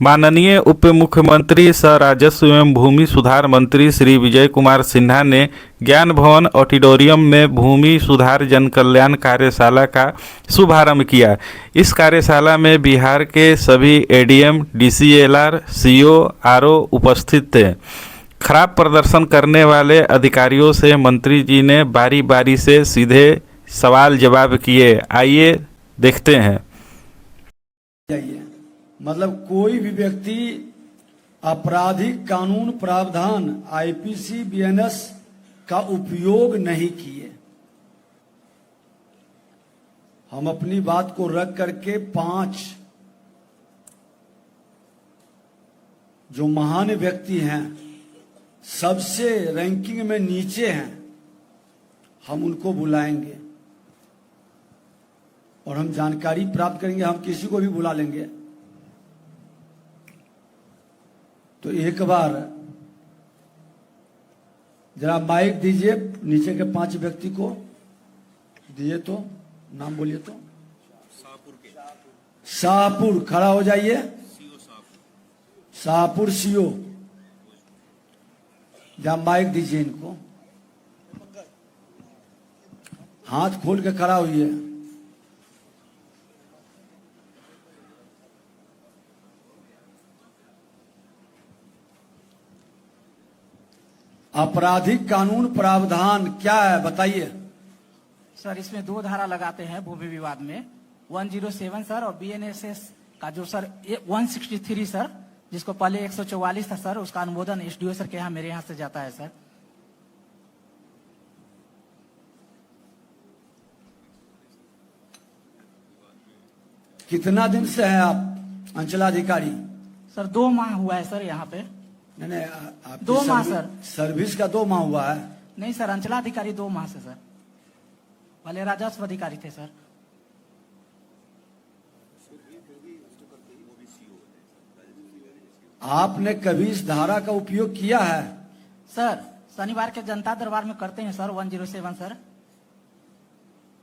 माननीय उप मुख्यमंत्री सह राजस्व एवं भूमि सुधार मंत्री श्री विजय कुमार सिन्हा ने ज्ञान भवन ऑडिटोरियम में भूमि सुधार जन कल्याण कार्यशाला का शुभारंभ किया। इस कार्यशाला में बिहार के सभी एडीएम, डीसीएलआर, सीओ, आरओ उपस्थित थे। खराब प्रदर्शन करने वाले अधिकारियों से मंत्री जी ने बारी बारी से सीधे सवाल जवाब किए। आइए देखते हैं। मतलब कोई भी व्यक्ति आपराधिक कानून प्रावधान आईपीसी बीएनएस का उपयोग नहीं किए। हम अपनी बात को रख करके 5 जो महान व्यक्ति हैं, सबसे रैंकिंग में नीचे हैं, हम उनको बुलाएंगे और हम जानकारी प्राप्त करेंगे। हम किसी को भी बुला लेंगे। तो एक बार जरा माइक दीजिए, नीचे के 5 व्यक्ति को दिए तो नाम बोलिए। तो शाहपुर खड़ा हो जाइए। शाहपुर सीओ, जरा माइक दीजिए इनको। हाथ खोल के खड़ा होइए। आपराधिक कानून प्रावधान क्या है बताइए। सर, इसमें 2 धारा लगाते हैं भूमि विवाद में, 107 सर, और बीएनएसएस का जो सर 163 सर, जिसको पहले 144 था सर, उसका अनुमोदन एसडीओ सर के यहाँ मेरे यहाँ से जाता है सर। कितना दिन से हैं आप अंचलाधिकारी? सर 2 माह हुआ है सर यहाँ पे। नहीं, 2 माह सर। सर्विस का 2 माह हुआ है? नहीं सर, अंचलाधिकारी 2 माह से सर, पहले राजस्व अधिकारी थे सर। आपने कभी इस धारा का उपयोग किया है? सर शनिवार के जनता दरबार में करते हैं सर, 107 सर।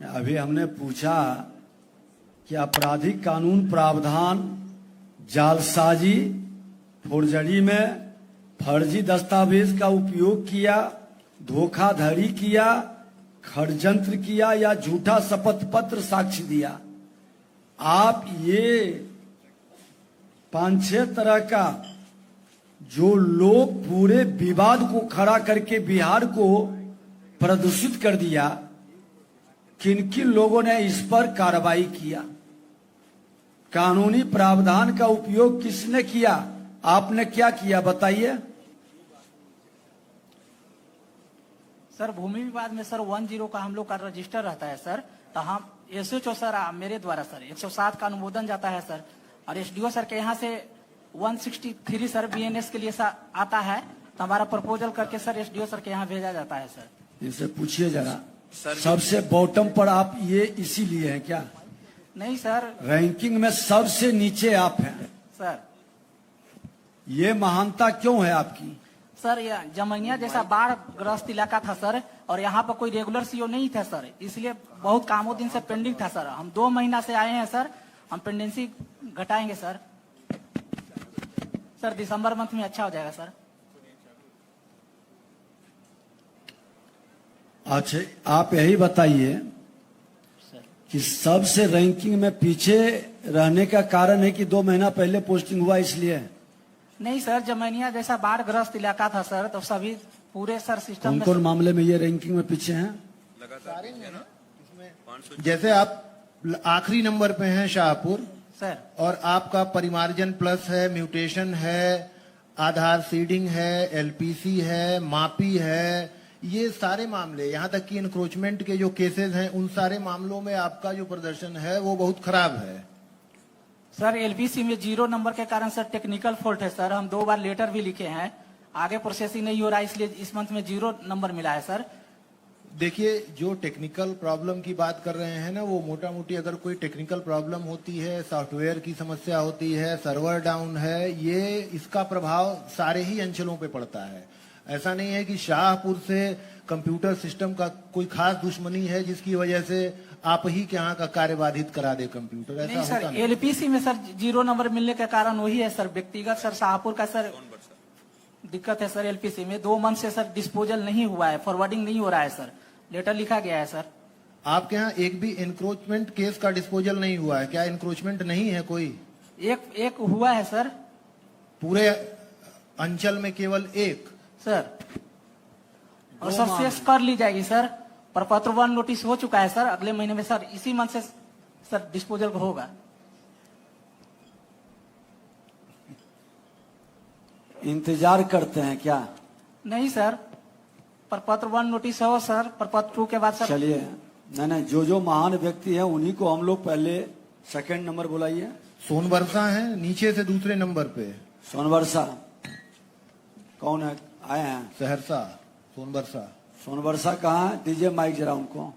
अभी हमने पूछा कि आपराधिक कानून प्रावधान जालसाजी, फोर्जरी में फर्जी दस्तावेज का उपयोग किया, धोखाधड़ी किया, षड्यंत्र किया या झूठा शपथ पत्र साक्ष्य दिया। आप ये 5-6 तरह का जो लोग पूरे विवाद को खड़ा करके बिहार को प्रदूषित कर दिया, किन किन लोगों ने इस पर कार्रवाई किया? कानूनी प्रावधान का उपयोग किसने किया? आपने क्या किया बताइए। सर भूमि विवाद में सर 10 का हम लोग का रजिस्टर रहता है सर, तो हम एसएचओ सर मेरे द्वारा सर 107 का अनुमोदन जाता है सर, और एसडीओ सर के यहाँ से 163 सर बीएनएस के लिए आता है, तो हमारा प्रपोजल करके सर एसडीओ सर के यहाँ भेजा जाता है सर। इनसे पूछिए जरा, सबसे बॉटम पर आप ये इसीलिए हैं क्या? नहीं सर, रैंकिंग में सबसे नीचे आप हैं सर। ये महानता क्यों है आपकी? सर ये जमैनिया जैसा बाढ़ ग्रस्त इलाका था सर, और यहाँ पर कोई रेगुलर सीओ नहीं था सर, इसलिए बहुत कामों दिन से पेंडिंग था सर। हम 2 महीना से आए हैं सर, हम पेंडेंसी घटाएंगे सर। सर दिसंबर मंथ में अच्छा हो जाएगा सर। अच्छा, आप यही बताइए कि सबसे रैंकिंग में पीछे रहने का कारण है कि 2 महीना पहले पोस्टिंग हुआ इसलिए? नहीं सर, जमैनिया जैसा बाढ़ ग्रस्त इलाका था सर, तो सभी पूरे सर सिस्टम में कौन मामले में ये रैंकिंग में पीछे हैं? जैसे आप आखिरी नंबर पे हैं शाहपुर सर, और आपका परिमार्जन प्लस है, म्यूटेशन है, आधार सीडिंग है, एलपीसी है, मापी है, ये सारे मामले, यहाँ तक कि इंक्रोचमेंट के जो केसेस हैं, उन सारे मामलों में आपका जो प्रदर्शन है वो बहुत खराब है सर। एलपीसी में 0 नंबर के कारण सर टेक्निकल फॉल्ट है सर, हम 2 बार लेटर भी लिखे हैं, आगे प्रोसेसिंग नहीं हो रहा है, इसलिए इस मंथ में 0 नंबर मिला है सर। देखिए, जो टेक्निकल प्रॉब्लम की बात कर रहे हैं ना, वो मोटा मोटी अगर कोई टेक्निकल प्रॉब्लम होती है, सॉफ्टवेयर की समस्या होती है, सर्वर डाउन है, ये इसका प्रभाव सारे ही अंचलों पे पड़ता है। ऐसा नहीं है कि शाहपुर से कंप्यूटर सिस्टम का कोई खास दुश्मनी है जिसकी वजह से आप ही के यहाँ का कार्य बाधित करा दे कंप्यूटर? नहीं ऐसा सर, होता नहीं। एलपीसी में सर 0 नंबर मिलने के कारण वही है सर, व्यक्तिगत सर शाहपुर का सर दिक्कत है सर। एलपीसी में 2 मंथ से सर डिस्पोजल नहीं हुआ है, फॉरवर्डिंग नहीं हो रहा है सर, लेटर लिखा गया है सर। आपके यहाँ एक भी इंक्रोचमेंट केस का डिस्पोजल नहीं हुआ है क्या? इंक्रोचमेंट नहीं है कोई? एक हुआ है सर। पूरे अंचल में केवल एक सर और सर शेष कर ली जाएगी सर। प्रपत्र 1 नोटिस हो चुका है सर, अगले महीने में सर, इसी मंथ से सर डिस्पोजल होगा। इंतजार करते हैं क्या? नहीं सर, प्रपत्र 1 नोटिस हो सर, प्रपत्र 2 के बाद सर। चलिए, नहीं, जो महान व्यक्ति है उन्हीं को हम लोग पहले सेकंड नंबर बुलाइए। सोनबरसा है नीचे से दूसरे नंबर पे। सोनबरसा कौन है? आए हैं सहरसा, सोनबरसा। सोनबरसा कहाँ है? दीजिए माइक जरा उनको।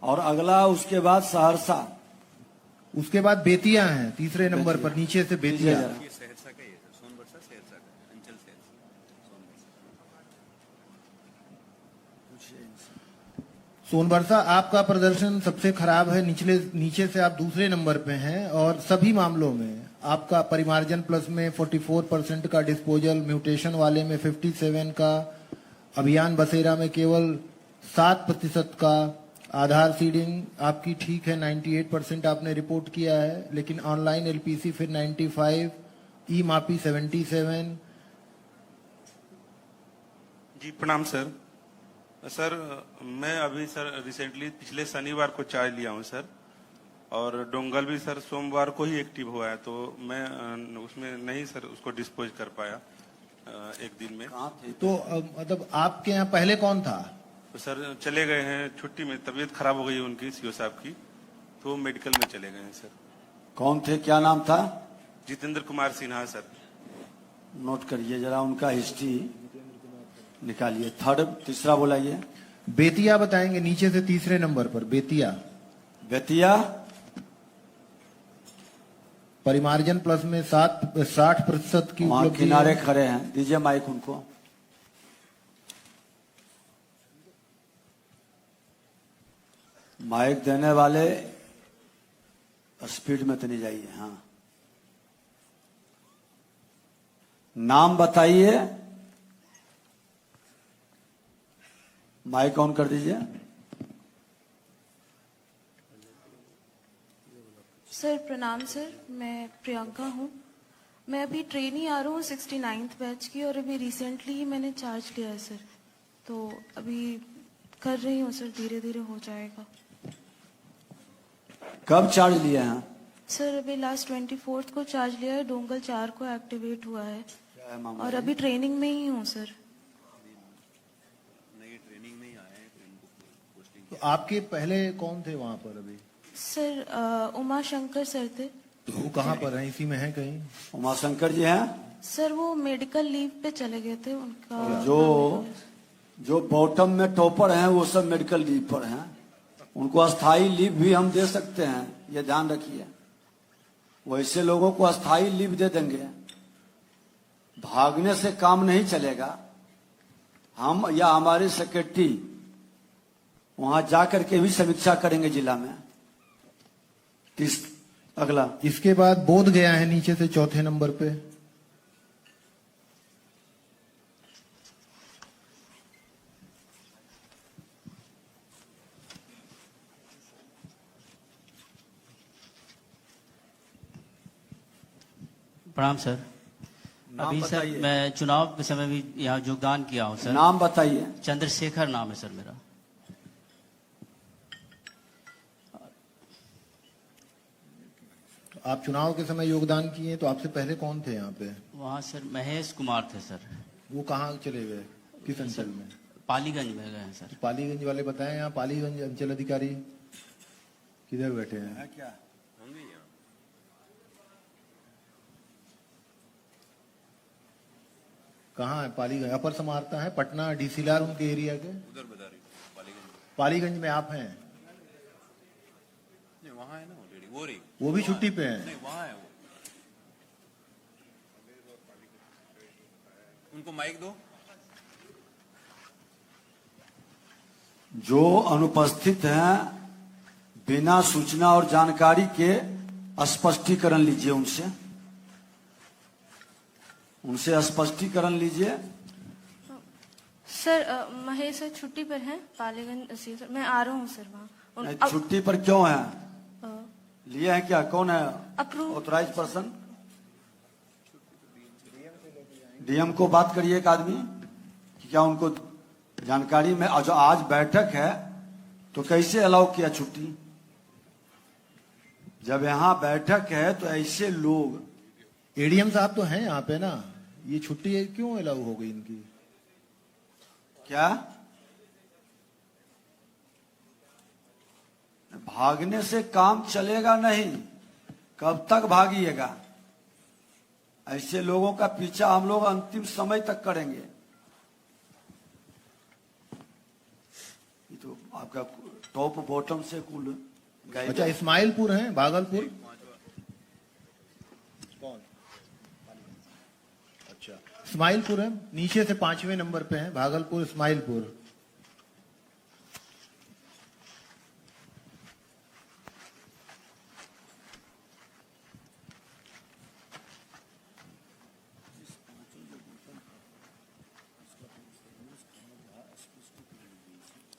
और अगला उसके बाद सहरसा, उसके बाद बेतिया है तीसरे नंबर पर, नीचे से दीजिए बेतिया। जरा। सोनबरसा आपका प्रदर्शन सबसे खराब है, नीचे से आप दूसरे नंबर पे हैं और सभी मामलों में आपका परिमार्जन प्लस में 44% का डिस्पोजल, म्यूटेशन वाले में 57 का, अभियान बसेरा में केवल 7% का, आधार सीडिंग आपकी ठीक है 98% आपने रिपोर्ट किया है, लेकिन ऑनलाइन एलपीसी फिर 95, ई मापी 77। जी प्रणाम सर। सर मैं अभी सर रिसेंटली पिछले शनिवार को चार्ज लिया हूँ सर, और डोंगल भी सर सोमवार को ही एक्टिव हुआ है, तो मैं उसमें नहीं सर उसको डिस्पोज कर पाया एक दिन में। तो मतलब आपके यहाँ पहले कौन था? तो सर चले गए हैं छुट्टी में, तबीयत खराब हो गई उनकी सीओ साहब की, तो मेडिकल में चले गए हैं सर। कौन थे? क्या नाम था? जितेंद्र कुमार सिन्हा सर। नोट करिए जरा उनका हिस्ट्री निकालिए। तीसरा बुलाइए। बेतिया बताएंगे नीचे से तीसरे नंबर पर, बेतिया। बेतिया परिमार्जन प्लस में 60% की वहां उपलब्धि किनारे है। खड़े हैं, दीजिए माइक उनको। माइक देने वाले स्पीड में तो नहीं जाइए। हाँ, नाम बताइए। माइक ऑन कर दीजिए। सर प्रणाम सर, मैं प्रियंका हूँ। मैं अभी ट्रेनी आ रहा हूँ 69th बैच की, और अभी रिसेंटली ही मैंने चार्ज लिया है सर, तो अभी कर रही हूँ सर, धीरे धीरे हो जाएगा। कब चार्ज लिए हैं? सर अभी लास्ट 24th को चार्ज लिया है, डोंगल 4 को एक्टिवेट हुआ है, क्या है मामला? और अभी ट्रेनिंग में ही हूँ सर। तो आपके पहले कौन थे वहां पर अभी? सर उमा शंकर सर थे। तो वो कहाँ पर हैं? इसी में है कहीं? उमाशंकर जी हैं? सर वो मेडिकल लीव पे चले गए थे, उनका जो बॉटम में टॉपर हैं वो सब मेडिकल लीव पर हैं। उनको अस्थाई लीव भी हम दे सकते हैं, ये ध्यान रखिए। वैसे लोगों को अस्थाई लीव दे देंगे, भागने से काम नहीं चलेगा। हम या हमारे सेक्रेटरी वहां जाकर के भी समीक्षा करेंगे जिला में। अगला इसके बाद बोध गया है नीचे से चौथे नंबर पे। प्रणाम सर। नाम अभी सर बताइए। मैं चुनाव के समय भी यहाँ योगदान किया हूँ सर। नाम बताइए। चंद्रशेखर नाम है सर मेरा। आप चुनाव के समय योगदान किए, तो आपसे पहले कौन थे यहाँ पे? वहाँ सर महेश कुमार थे सर। वो कहाँ चले गए? किस अंचल में? पालीगंज में गए हैं सर। पालीगंज वाले बताएं। यहाँ पालीगंज अंचल अधिकारी किधर बैठे हैं? क्या कहाँ है पालीगंज? अपर समाहर्ता है पटना, डीसी लाल उनके एरिया के उधर बता रही। पालीगंज में आप हैं? वहाँ है ना ऑलरेडी, वो भी छुट्टी पे हैं। वहाँ है वो। उनको माइक दो। जो अनुपस्थित हैं बिना सूचना और जानकारी के स्पष्टीकरण लीजिए उनसे स्पष्टीकरण लीजिए। सर महेश सर छुट्टी पर हैं पालीगंज से, सर मैं आ रहा हूँ सर वहाँ। नहीं, छुट्टी पर क्यों है? लिए हैं क्या? कौन है अप्रूव ऑथराइज पर्सन? डीएम को बात करिए एक आदमी कि क्या उनको जानकारी में जो आज बैठक है तो कैसे अलाउ किया छुट्टी? जब यहाँ बैठक है तो ऐसे लोग एडीएम साहब तो हैं यहाँ पे ना, ये छुट्टी क्यों अलाउ हो गई इनकी? क्या भागने से काम चलेगा नहीं, कब तक भागिएगा? ऐसे लोगों का पीछा हम लोग अंतिम समय तक करेंगे। ये तो आपका टॉप बॉटम से कुल गए। अच्छा इस्माइलपुर है, भागलपुर? कौन? अच्छा इस्माइलपुर है, नीचे से 5वें नंबर पे है, भागलपुर इस्माइलपुर।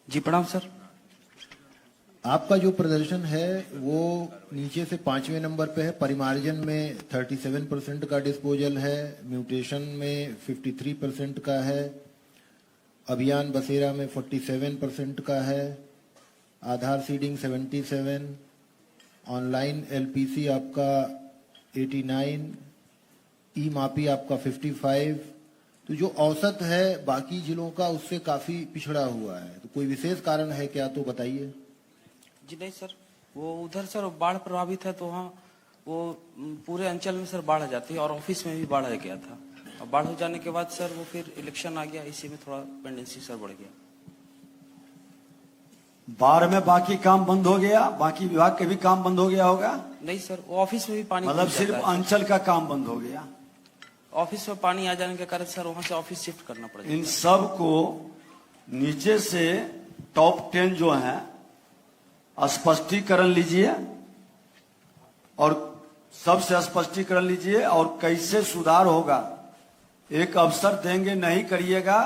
जी प्रणाम सर। आपका जो प्रदर्शन है वो नीचे से 5वें नंबर पे है। परिमार्जन में 37% का डिस्पोजल है, म्यूटेशन में 53% का है, अभियान बसेरा में 47% का है, आधार सीडिंग 77, ऑनलाइन एलपीसी आपका 89, ई मापी आपका 55। तो जो औसत है बाकी जिलों का उससे काफी पिछड़ा हुआ है, तो कोई विशेष कारण है क्या, तो बताइए। जी नहीं सर, वो उधर सर बाढ़ प्रभावित है तो वहाँ वो पूरे अंचल में सर बाढ़ आ जाती है और ऑफिस में भी बाढ़ आ गया था। और बाढ़ हो जाने के बाद सर वो फिर इलेक्शन आ गया, इसी में थोड़ा पेंडेंसी सर बढ़ गया। बाढ़ में बाकी काम बंद हो गया, बाकी विभाग के भी काम बंद हो गया होगा? नहीं सर, वो ऑफिस में भी पानी मतलब घुस जाता सिर्फ है। अंचल का काम बंद हो गया। ऑफिस में पानी आ जाने के कारण सर वहाँ से ऑफिस शिफ्ट करना पड़ेगा। इन सब को नीचे से टॉप 10 जो है स्पष्टीकरण लीजिए और सबसे स्पष्टीकरण लीजिए और कैसे सुधार होगा। एक अवसर देंगे, नहीं करिएगा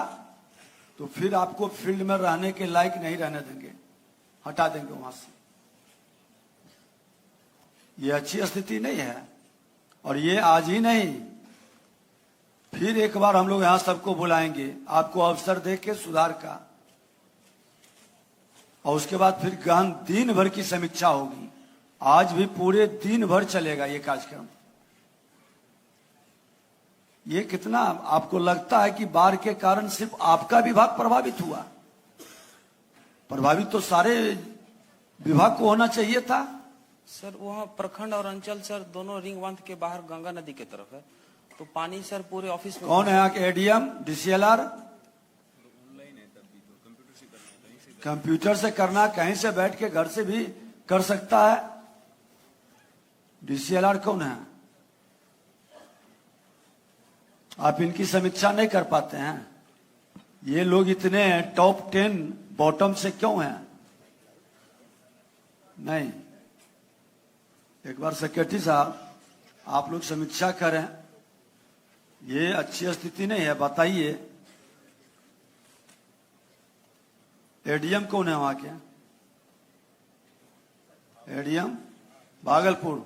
तो फिर आपको फील्ड में रहने के लायक नहीं रहने देंगे, हटा देंगे वहां से। ये अच्छी स्थिति नहीं है। और ये आज ही नहीं, फिर एक बार हम लोग यहां सबको बुलाएंगे आपको अवसर देके सुधार का, और उसके बाद फिर गहन दिन भर की समीक्षा होगी। आज भी पूरे दिन भर चलेगा ये कार्यक्रम। ये कितना आपको लगता है कि बाढ़ के कारण सिर्फ आपका विभाग प्रभावित हुआ? प्रभावित तो सारे विभाग को होना चाहिए था। सर वहाँ प्रखंड और अंचल सर दोनों रिंग बांध के बाहर गंगा नदी के तरफ है, तो पानी सर पूरे ऑफिस में। कौन है यहाँ के एडीएम, डीसीएलआर? कंप्यूटर से करना, कहीं से बैठ के घर से भी कर सकता है। डीसीएलआर कौन है? आप इनकी समीक्षा नहीं कर पाते हैं। ये लोग इतने टॉप 10 बॉटम से क्यों हैं? नहीं, एक बार सेक्रेटरी साहब आप लोग समीक्षा करें। ये अच्छी स्थिति नहीं है, बताइए। एडीएम कौन है वहां के? एडीएम भागलपुर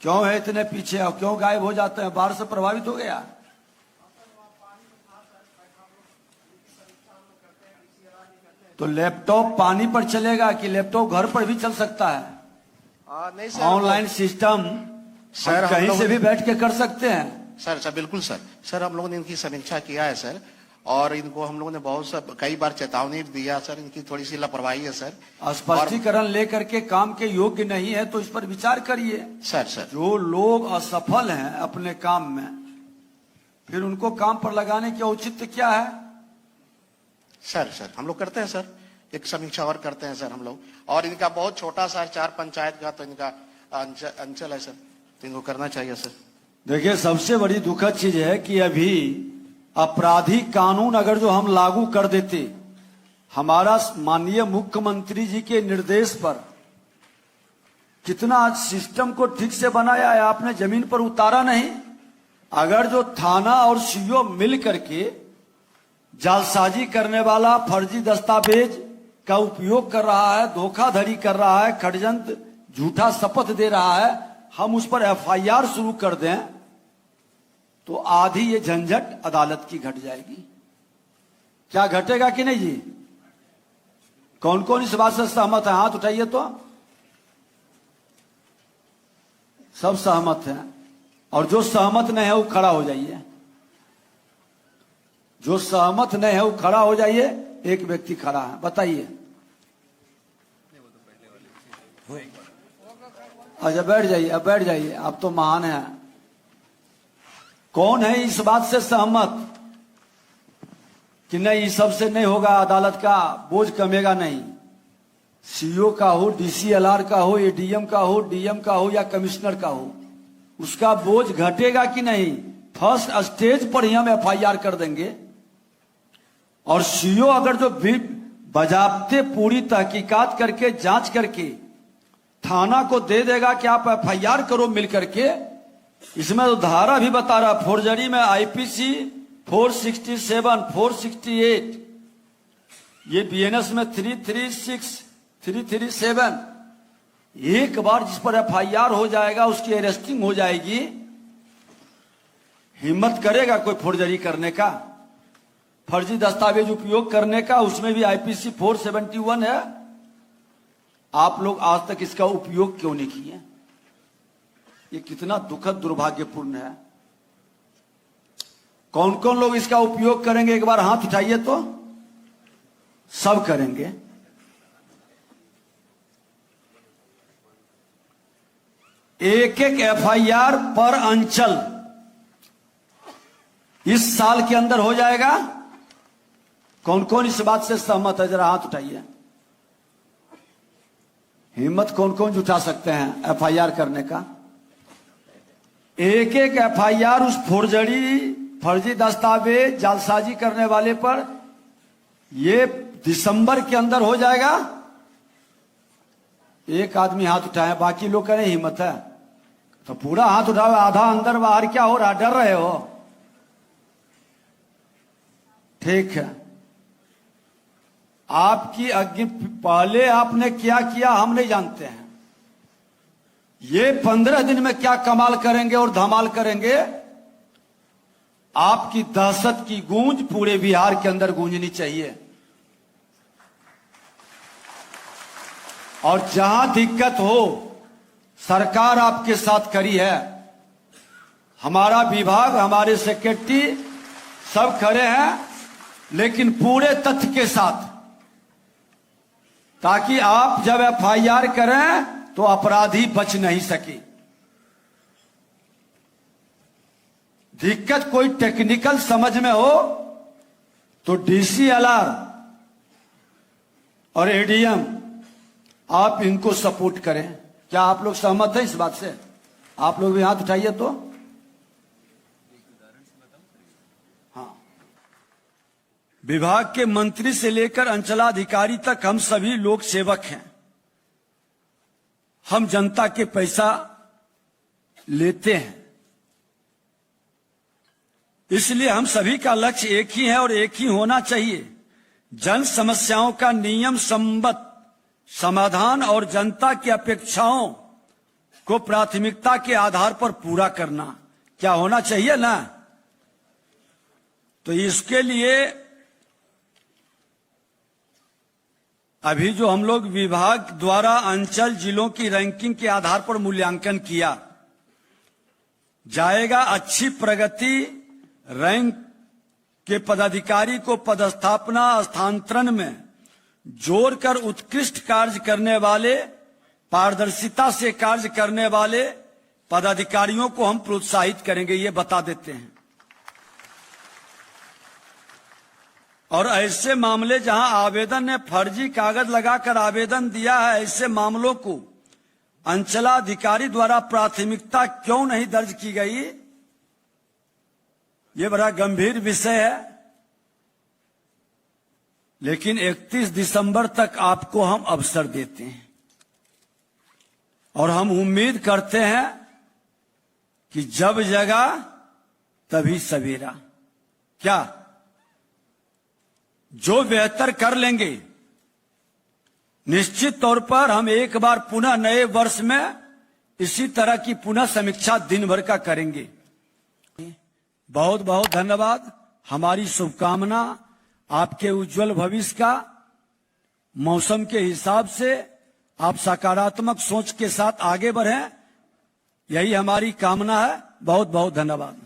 क्यों है इतने पीछे और क्यों गायब हो जाते हैं? बाढ़ से प्रभावित हो गया? तो लैपटॉप पानी पर चलेगा कि लैपटॉप घर पर भी चल सकता है? नहीं सर, ऑनलाइन सिस्टम सर, कहीं हम से लोग- भी बैठ के कर सकते हैं। सर बिल्कुल सर। सर हम लोगों ने इनकी समीक्षा किया है सर, और इनको हम लोगों ने बहुत सा कई बार चेतावनी भी दिया सर। इनकी थोड़ी सी लापरवाही है सर। स्पष्टीकरण लेकर के काम के योग्य नहीं है तो इस पर विचार करिए। सर जो लोग असफल हैं अपने काम में, फिर उनको काम पर लगाने की औचित्य क्या है? सर हम लोग करते हैं सर, एक समीक्षा और करते हैं सर हम लोग। और इनका बहुत छोटा सा 4 पंचायत का तो इनका अंचल है सर, तो इनको करना चाहिए सर। देखिए सबसे बड़ी दुखद चीज है कि अभी आपराधिक कानून अगर जो हम लागू कर देते, हमारा माननीय मुख्यमंत्री जी के निर्देश पर कितना सिस्टम को ठीक से बनाया है, आपने जमीन पर उतारा नहीं। अगर जो थाना और सीओ मिल करके जालसाजी करने वाला, फर्जी दस्तावेज का उपयोग कर रहा है, धोखाधड़ी कर रहा है, षड्यंत्र, झूठा शपथ दे रहा है, हम उस पर एफआईआर शुरू कर दें तो आधी ये झंझट अदालत की घट जाएगी। क्या घटेगा कि नहीं जी? कौन कौन इस बात से सहमत है? हाथ उठाइए तो। सब सहमत हैं। और जो सहमत नहीं है वो खड़ा हो जाइए। जो सहमत नहीं है वो खड़ा हो जाइए। एक व्यक्ति खड़ा है, बताइए। अच्छा बैठ जाइए, अब बैठ जाइए, आप तो महान हैं। कौन है इस बात से सहमत कि नहीं, इस सब से नहीं होगा, अदालत का बोझ कमेगा नहीं? सीओ का हो, डीसीएलआर का हो, एडीएम का हो, डीएम का हो या कमिश्नर का हो, उसका बोझ घटेगा कि नहीं? फर्स्ट स्टेज पर ही हम एफआईआर कर देंगे। और सीओ अगर जो भी बजाबते पूरी तहकीकात करके जांच करके थाना को दे देगा कि आप एफआईआर करो मिल करके, इसमें तो धारा भी बता रहा, फोर्जरी में आईपीसी 467, 468, ये बीएनएस में 336, 337, एक बार जिस पर एफआईआर हो जाएगा उसकी अरेस्टिंग हो जाएगी। हिम्मत करेगा कोई फोर्जरी करने का, फर्जी दस्तावेज उपयोग करने का? उसमें भी आईपीसी 471 है। आप लोग आज तक इसका उपयोग क्यों नहीं किए? ये कितना दुखद दुर्भाग्यपूर्ण है। कौन कौन लोग इसका उपयोग करेंगे? एक बार हाथ उठाइए तो। सब करेंगे। एक एक एफआईआर पर अंचल इस साल के अंदर हो जाएगा। कौन कौन इस बात से सहमत है? जरा हाथ उठाइए। हिम्मत कौन कौन जुटा सकते हैं एफआईआर करने का? एक एक एफआईआर उस फर्जी दस्तावेज, जालसाजी करने वाले पर ये दिसंबर के अंदर हो जाएगा। एक आदमी हाथ उठाए, बाकी लोग कह रहे हिम्मत है तो पूरा हाथ उठाओ। आधा अंदर बाहर क्या हो रहा? डर रहे हो? ठीक है, आपकी अग्नि पहले आपने क्या किया हम नहीं जानते हैं। ये 15 दिन में क्या कमाल करेंगे और धमाल करेंगे, आपकी दहशत की गूंज पूरे बिहार के अंदर गूंजनी चाहिए। और जहां दिक्कत हो, सरकार आपके साथ खड़ी है, हमारा विभाग, हमारे सेक्रेटरी सब खड़े हैं, लेकिन पूरे तथ्य के साथ, ताकि आप जब एफआईआर करें तो अपराधी बच नहीं सके। दिक्कत कोई टेक्निकल समझ में हो तो डीसीएलआर और एडीएम आप इनको सपोर्ट करें। क्या आप लोग सहमत हैं इस बात से? आप लोग भी हाथ उठाइए तो। हाँ, विभाग के मंत्री से लेकर अंचलाधिकारी तक हम सभी लोक सेवक हैं। हम जनता के पैसा लेते हैं, इसलिए हम सभी का लक्ष्य एक ही है और एक ही होना चाहिए। जन समस्याओं का नियम संबद्ध समाधान और जनता की अपेक्षाओं को प्राथमिकता के आधार पर पूरा करना। क्या होना चाहिए ना? तो इसके लिए अभी जो हम लोग विभाग द्वारा अंचल जिलों की रैंकिंग के आधार पर मूल्यांकन किया जाएगा, अच्छी प्रगति रैंक के पदाधिकारी को पदस्थापना स्थानांतरण में जोड़कर उत्कृष्ट कार्य करने वाले, पारदर्शिता से कार्य करने वाले पदाधिकारियों को हम प्रोत्साहित करेंगे, ये बता देते हैं। और ऐसे मामले जहां आवेदन ने फर्जी कागज लगाकर आवेदन दिया है, ऐसे मामलों को अंचलाधिकारी द्वारा प्राथमिकता क्यों नहीं दर्ज की गई, ये बड़ा गंभीर विषय है। लेकिन 31 दिसंबर तक आपको हम अवसर देते हैं और हम उम्मीद करते हैं कि जब जगा तभी सवेरा। क्या जो बेहतर कर लेंगे, निश्चित तौर पर हम एक बार पुनः नए वर्ष में इसी तरह की पुनः समीक्षा दिन भर का करेंगे। बहुत बहुत धन्यवाद। हमारी शुभकामना आपके उज्जवल भविष्य का, मौसम के हिसाब से आप सकारात्मक सोच के साथ आगे बढ़ें, यही हमारी कामना है। बहुत बहुत धन्यवाद।